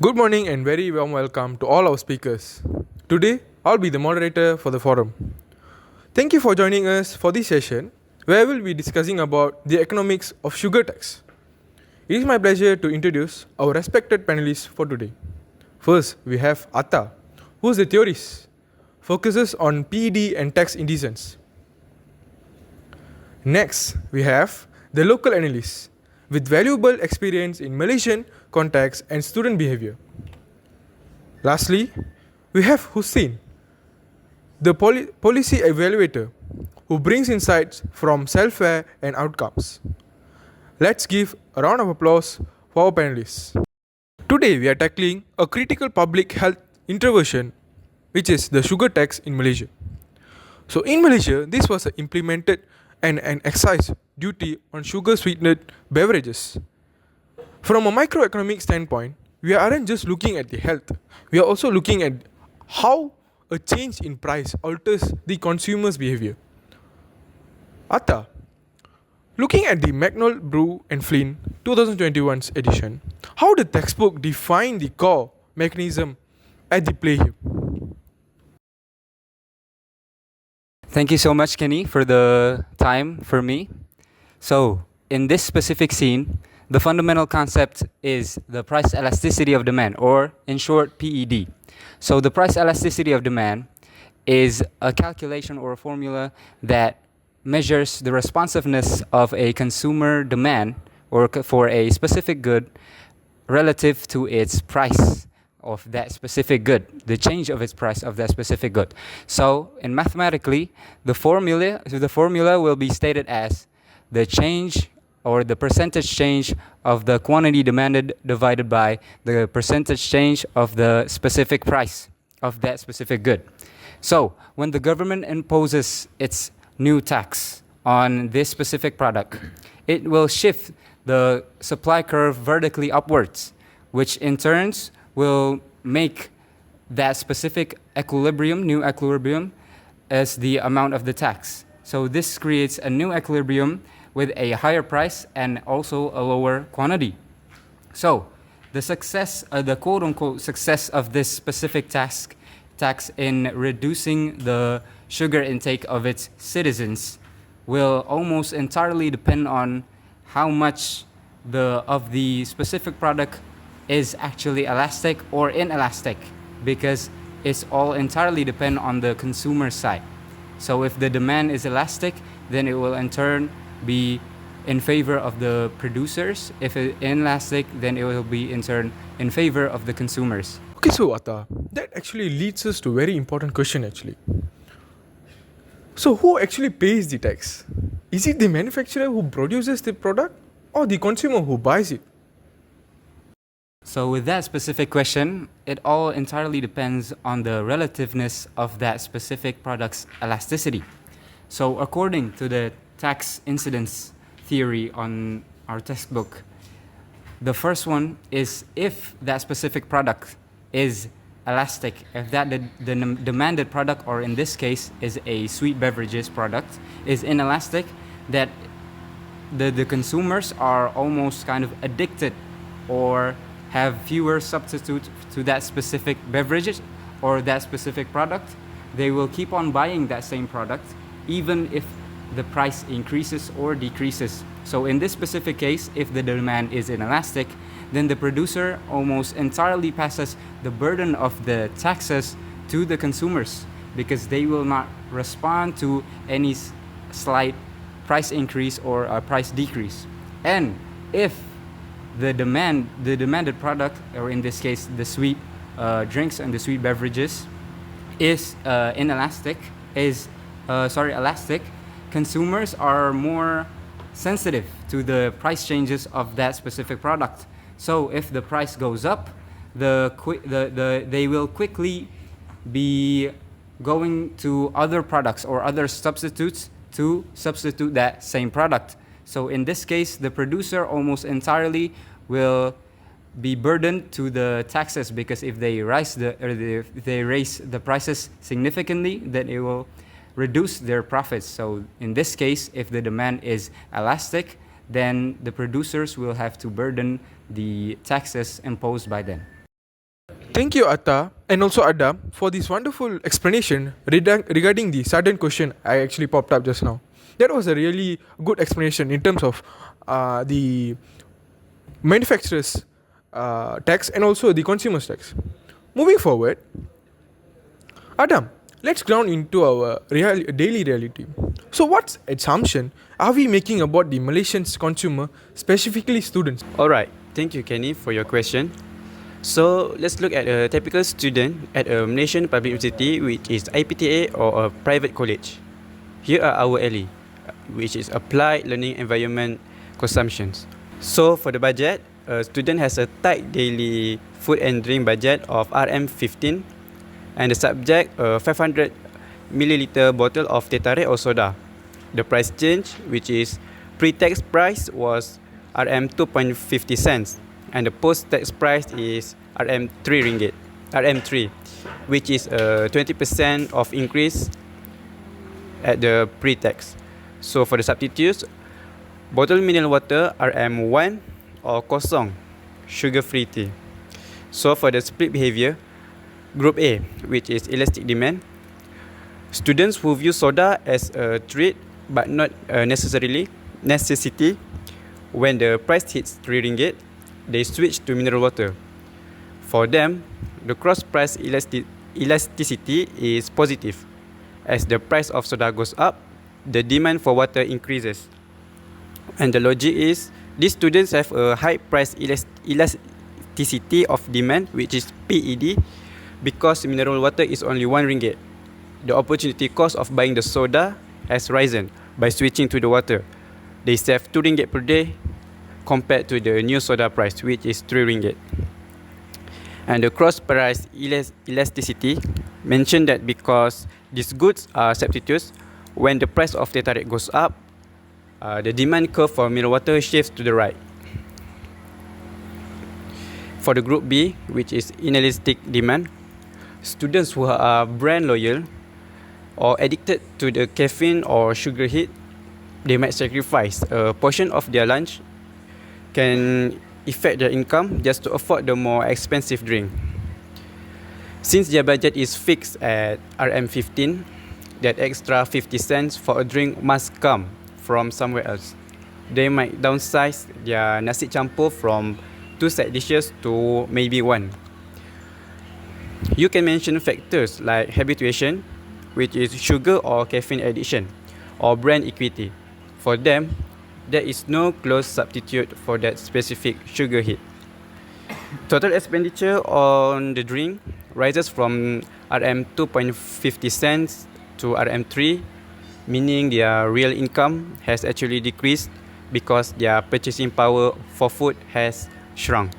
Good morning and very warm welcome to all our speakers. Today, I'll be the moderator for the forum. Thank you for joining us for this session where we'll be discussing about the economics of sugar tax. It is my pleasure to introduce our respected panelists for today. First, we have Atta, who is a theorist, focuses on PED and tax indecence. Next, we have the local analyst with valuable experience in Malaysian context and student behavior. Lastly, we have Hussein, the policy evaluator who brings insights from self-care and outcomes. Let's give a round of applause for our panelists. Today we are tackling a critical public health intervention, which is the sugar tax in Malaysia. So in Malaysia, this was implemented an excise duty on sugar sweetened beverages. From a microeconomic standpoint, we aren't just looking at the health, we are also looking at how a change in price alters the consumer's behavior. Atta, looking at the McNall Brew and Flynn 2021's edition, how the textbook define the core mechanism at the play here? Thank you so much, Kenny, for the time for me. So, in this specific scene, the fundamental concept is the price elasticity of demand, or in short, PED. So, the price elasticity of demand is a calculation or a formula that measures the responsiveness of a consumer demand or for a specific good relative to its price of that specific good, the change of its price of that specific good. So, in mathematically, the formula will be stated as the change or the percentage change of the quantity demanded divided by the percentage change of the specific price of that specific good. So, when the government imposes its new tax on this specific product, it will shift the supply curve vertically upwards, which in turn will make that specific new equilibrium as the amount of the tax. So this creates a new equilibrium with a higher price and also a lower quantity. So the quote-unquote success of this specific tax in reducing the sugar intake of its citizens will almost entirely depend on how much of the specific product is actually elastic or inelastic, because it's all entirely depend on the consumer side. So if the demand is elastic, then it will in turn be in favor of the producers. If it's inelastic, then it will be in turn in favor of the consumers. Okay, so Atta, that actually leads us to a very important question actually. So who actually pays the tax? Is it the manufacturer who produces the product or the consumer who buys it? So with that specific question, it all entirely depends on the relativeness of that specific product's elasticity. So according to the tax incidence theory on our textbook, the first one is if that specific product is elastic, if that the demanded product, or in this case is a sweet beverages product, is inelastic, that the consumers are almost kind of addicted or have fewer substitutes to that specific beverages or that specific product, they will keep on buying that same product even if the price increases or decreases. So in this specific case, if the demand is inelastic, then the producer almost entirely passes the burden of the taxes to the consumers, because they will not respond to any slight price increase or a price decrease. And if the demanded product, or in this case the sweet drinks and the sweet beverages, is elastic, consumers are more sensitive to the price changes of that specific product. So if the price goes up, they will quickly be going to other products or other substitutes to substitute that same product. So in this case, the producer almost entirely will be burdened to the taxes, because if they raise the prices significantly, then it will reduce their profits. So in this case, if the demand is elastic, then the producers will have to burden the taxes imposed by them. Thank you, Atta, and also Adam, for this wonderful explanation regarding the sudden question I actually popped up just now. That was a really good explanation in terms of the manufacturer's tax and also the consumer's tax. Moving forward, Adam, let's ground into our daily reality. So, what assumption are we making about the Malaysian consumer, specifically students? Alright, thank you Kenny for your question. So let's look at a typical student at a Malaysian public university, which is IPTA or a private college. Here are our alley, which is applied learning environment consumptions. So for the budget, a student has a tight daily food and drink budget of RM15, and the subject a 500 milliliter bottle of teh tarik or soda. The price change, which is pre-tax price, was RM2.50 cents, and the post-tax price is RM3 ringgit, RM3, which is a 20% of increase at the pre-tax. So for the substitutes, bottled mineral water RM1 or kosong, sugar-free tea. So for the split behavior, Group A, which is elastic demand, students who view soda as a treat but not necessarily necessity, when the price hits 3 ringgit, they switch to mineral water. For them, the cross price elasticity is positive. As the price of soda goes up, the demand for water increases. And the logic is, these students have a high price elasticity of demand, which is PED, because mineral water is only 1 ringgit. The opportunity cost of buying the soda has risen by switching to the water. They save 2 ringgit per day compared to the new soda price, which is 3 ringgit. And the cross price elasticity mentioned that because these goods are substitutes, when the price of teh tarik goes up, the demand curve for mineral water shifts to the right. For the group B, which is inelastic demand, students who are brand loyal or addicted to the caffeine or sugar hit, they might sacrifice a portion of their lunch, can affect their income just to afford the more expensive drink. Since their budget is fixed at RM15, that extra 50 cents for a drink must come from somewhere else. They might downsize their nasi campur from 2 side dishes to maybe 1. You can mention factors like habituation, which is sugar or caffeine addiction, or brand equity. For them, there is no close substitute for that specific sugar hit. Total expenditure on the drink rises from RM2.50 cents to RM3, meaning their real income has actually decreased because their purchasing power for food has shrunk.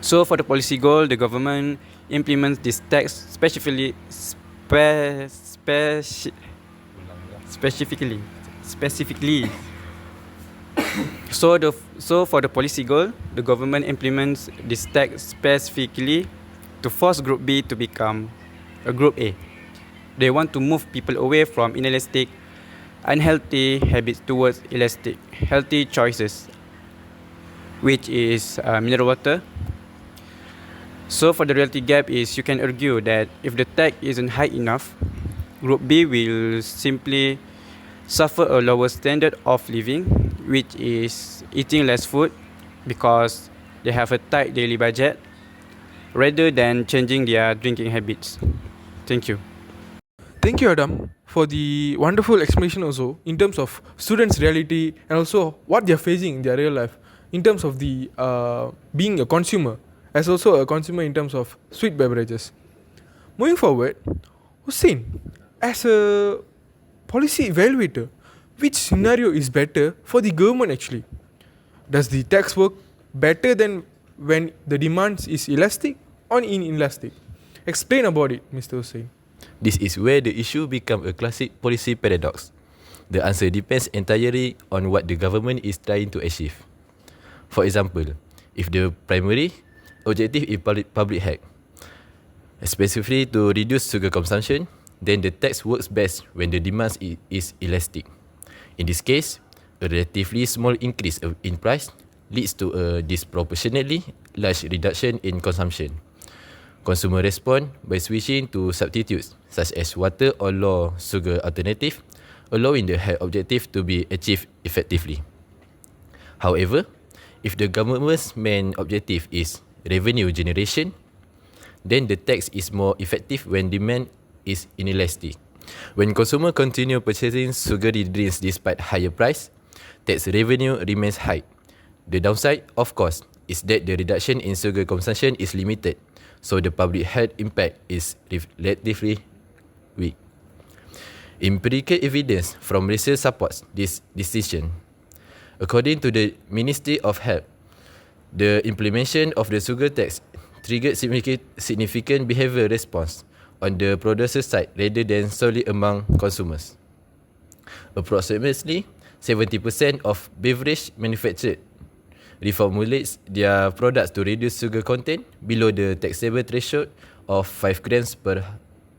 So for the policy goal, the government implements this tax specifically. So for the policy goal, the government implements this tax specifically to force Group B to become a Group A. They want to move people away from inelastic, unhealthy habits towards elastic, healthy choices, which is mineral water. So for the reality gap is, you can argue that if the tax isn't high enough, Group B will simply suffer a lower standard of living, which is eating less food because they have a tight daily budget, rather than changing their drinking habits. Thank you. Thank you, Adam, for the wonderful explanation also in terms of students' reality and also what they are facing in their real life in terms of the being a consumer, as also a consumer in terms of sweet beverages. Moving forward, Hussein, as a policy evaluator, which scenario is better for the government actually? Does the tax work better than when the demand is elastic or inelastic? Explain about it, Mr. Hussein. This is where the issue becomes a classic policy paradox. The answer depends entirely on what the government is trying to achieve. For example, if the primary objective is public health, specifically to reduce sugar consumption, then the tax works best when the demand is elastic. In this case, a relatively small increase in price leads to a disproportionately large reduction in consumption, Consumer respond by switching to substitutes such as water or low sugar alternative, allowing the health objective to be achieved effectively. However, if the government's main objective is revenue generation, then the tax is more effective when demand is inelastic. When consumers continue purchasing sugary drinks despite higher price, tax revenue remains high. The downside, of course, is that the reduction in sugar consumption is limited, so the public health impact is relatively weak. Empirical evidence from research supports this decision. According to the Ministry of Health, the implementation of the sugar tax triggered significant behavioral response on the producer side rather than solely among consumers. Approximately 70% of beverage manufacturers reformulates their products to reduce sugar content below the taxable threshold of 5 grams per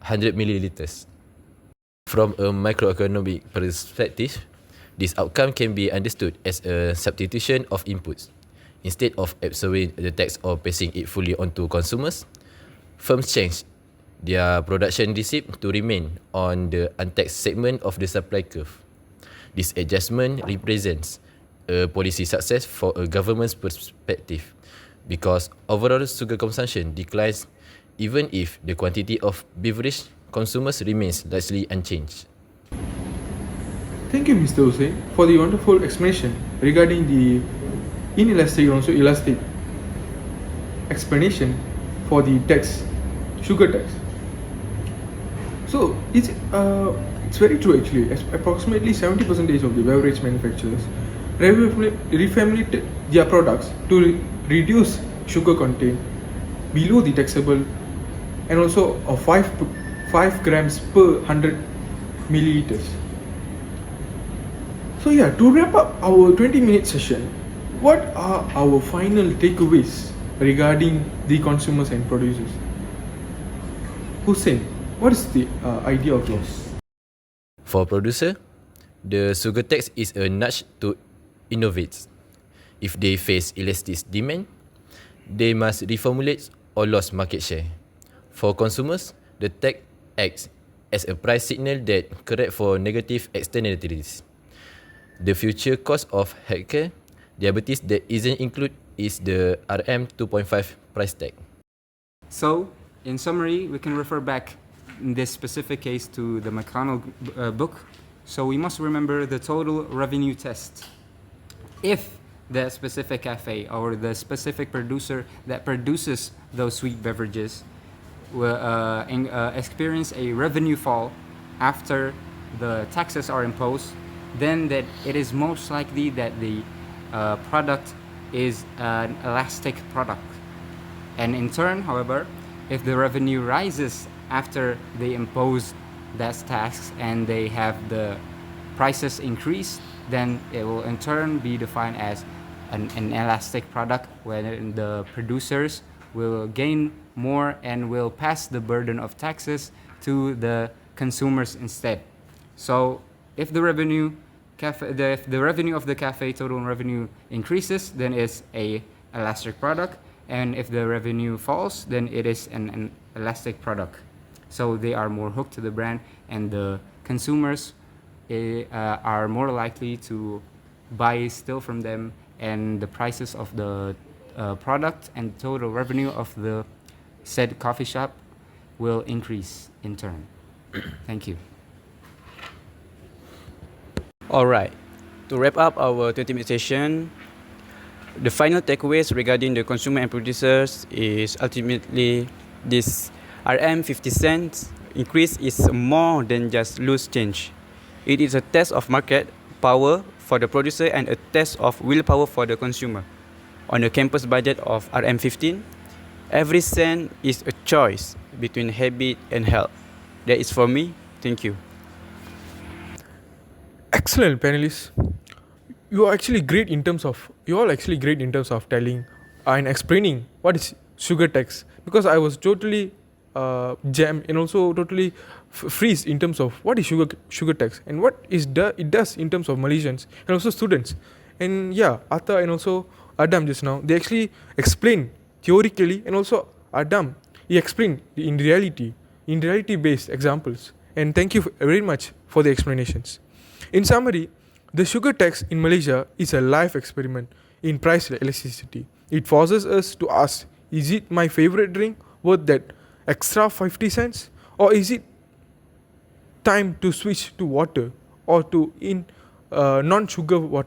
100 milliliters. From a microeconomic perspective, this outcome can be understood as a substitution of inputs. Instead of absorbing the tax or passing it fully onto consumers, firms change their production receipt to remain on the untaxed segment of the supply curve. This adjustment represents a policy success for a government's perspective because overall sugar consumption declines even if the quantity of beverage consumers remains largely unchanged. Thank you, Mr. Hussein, for the wonderful explanation regarding the inelastic and also elastic explanation for the tax, sugar tax. So it's very true actually. Approximately 70% of the beverage manufacturers reformulate their products to reduce sugar content below the taxable and also of 5 grams per 100 milliliters. So yeah, to wrap up our 20-minute session, what are our final takeaways regarding the consumers and producers? Hussein, what is the idea of yours? For producer, the sugar tax is a nudge to innovate. If they face elastic demand, they must reformulate or lose market share. For consumers, the tax acts as a price signal that corrects for negative externalities. The future cost of healthcare diabetes that isn't included is the RM 2.5 price tag. So, in summary, we can refer back in this specific case to the McConnell book. So we must remember the total revenue test. If the specific cafe or the specific producer that produces those sweet beverages will experience a revenue fall after the taxes are imposed, then that it is most likely that the product is an elastic product. And in turn, however, if the revenue rises after they impose that tax and they have the prices increase, then it will in turn be defined as an elastic product where the producers will gain more and will pass the burden of taxes to the consumers instead. So if the revenue if the revenue of the cafe total revenue increases, then it's a elastic product, and if the revenue falls, then it is an elastic product. So they are more hooked to the brand, and the consumers are more likely to buy still from them, and the prices of the product and total revenue of the said coffee shop will increase in turn. Thank you. Alright, to wrap up our 20-minute session, the final takeaways regarding the consumer and producers is ultimately this RM 50 cents increase is more than just loose change. It is a test of market power for the producer and a test of willpower for the consumer. On a campus budget of RM 15, every cent is a choice between habit and health. That is for me. Thank you. Excellent panelists. You all actually great in terms of telling and explaining what is sugar tax, because I was totally jammed and also totally freeze in terms of what is sugar tax and what it does in terms of Malaysians and also students. And yeah, Atta and also Adam just now, they actually explain theoretically, and also Adam, He explained in reality based examples. And thank you very much for the explanations. In summary, the sugar tax in Malaysia is a life experiment in price elasticity. It forces us to ask, is it my favorite drink worth that extra 50 cents? Or is it time to switch to water or to non-sugar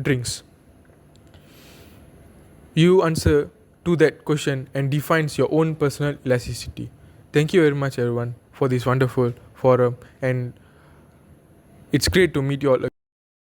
drinks? You answer to that question and defines your own personal elasticity. Thank you very much everyone for this wonderful forum, and it's great to meet you all again.